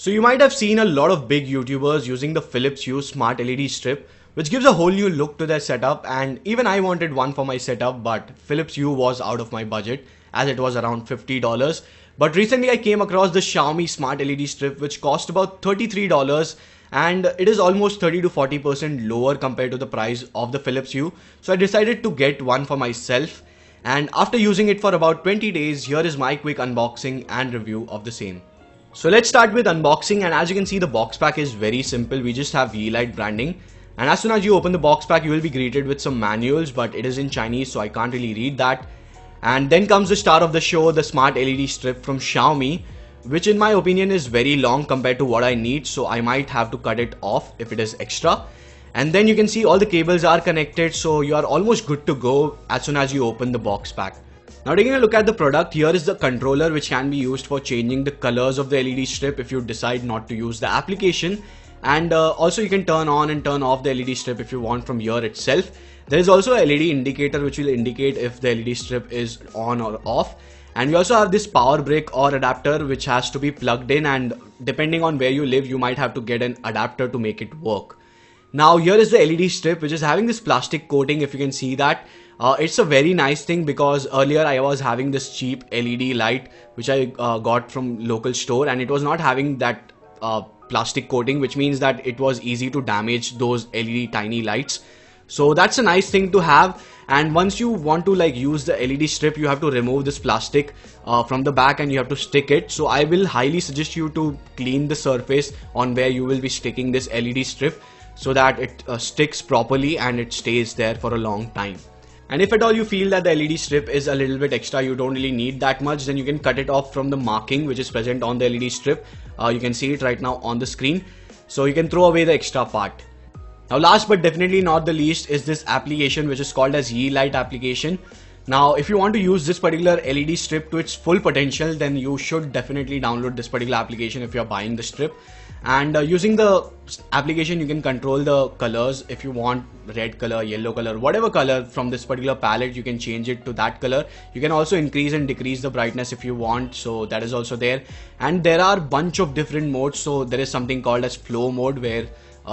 So you might have seen a lot of big YouTubers using the Philips Hue Smart LED strip, which gives a whole new look to their setup, and even I wanted one for my setup, but Philips Hue was out of my budget as it was around $50. But recently I came across the Xiaomi Smart LED strip, which cost about $33, and it is almost 30 to 40% lower compared to the price of the Philips Hue. So I decided to get one for myself, and after using it for about 20 days, here is my quick unboxing and review of the same. So let's start with unboxing, and as you can see, the box pack is very simple. We just have Yeelight branding, and as soon as you open the box pack, you will be greeted with some manuals, but it is in Chinese, so I can't really read that. And then comes the star of the show, the Smart LED strip from Xiaomi, which in my opinion is very long compared to what I need, so I might have to cut it off if it is extra. And then you can see all the cables are connected, so you are almost good to go as soon as you open the box pack. Now taking a look at the product, here is the controller which can be used for changing the colors of the LED strip if you decide not to use the application, and also you can turn on and turn off the LED strip if you want from here itself. There is also a LED indicator which will indicate if the LED strip is on or off, and we also have this power brick or adapter which has to be plugged in, and depending on where you live you might have to get an adapter to make it work. Now here is the LED strip which is having this plastic coating, if you can see that. It's a very nice thing because earlier I was having this cheap LED light which I got from local store, and it was not having that plastic coating, which means that it was easy to damage those LED tiny lights. So that's a nice thing to have. And once you want to use the LED strip, you have to remove this plastic from the back and you have to stick it. So I will highly suggest you to clean the surface on where you will be sticking this LED strip so that it sticks properly and it stays there for a long time. And if at all you feel that the LED strip is a little bit extra, you don't really need that much, then you can cut it off from the marking which is present on the LED strip. You can see it right now on the screen. So you can throw away the extra part. Now last but definitely not the least is this application which is called as Yeelight application. Now if you want to use this particular LED strip to its full potential, then you should definitely download this particular application if you are buying the strip. And using the application you can control the colors. If you want red color, yellow color, whatever color from this particular palette, you can change it to that color. You can also increase and decrease the brightness if you want, so that is also there. And there are bunch of different modes. So there is something called as flow mode where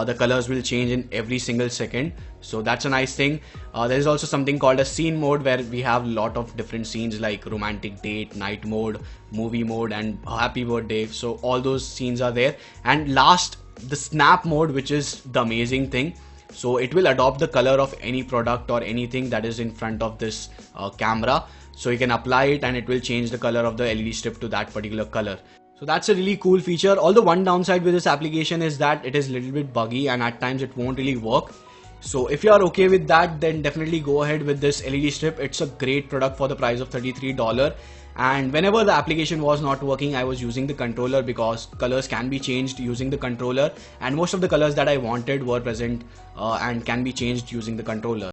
the colors will change in every single second, so that's a nice thing. There is also something called a scene mode where we have a lot of different scenes like romantic date, night mode, movie mode, and happy birthday. So all those scenes are there. And last, the snap mode, which is the amazing thing. So it will adopt the color of any product or anything that is in front of this camera. So you can apply it and it will change the color of the LED strip to that particular color. So that's a really cool feature. Although one downside with this application is that it is a little bit buggy and at times it won't really work. So if you are okay with that, then definitely go ahead with this LED strip. It's a great product for the price of $33. And whenever the application was not working, I was using the controller because colors can be changed using the controller, and most of the colors that I wanted were present and can be changed using the controller.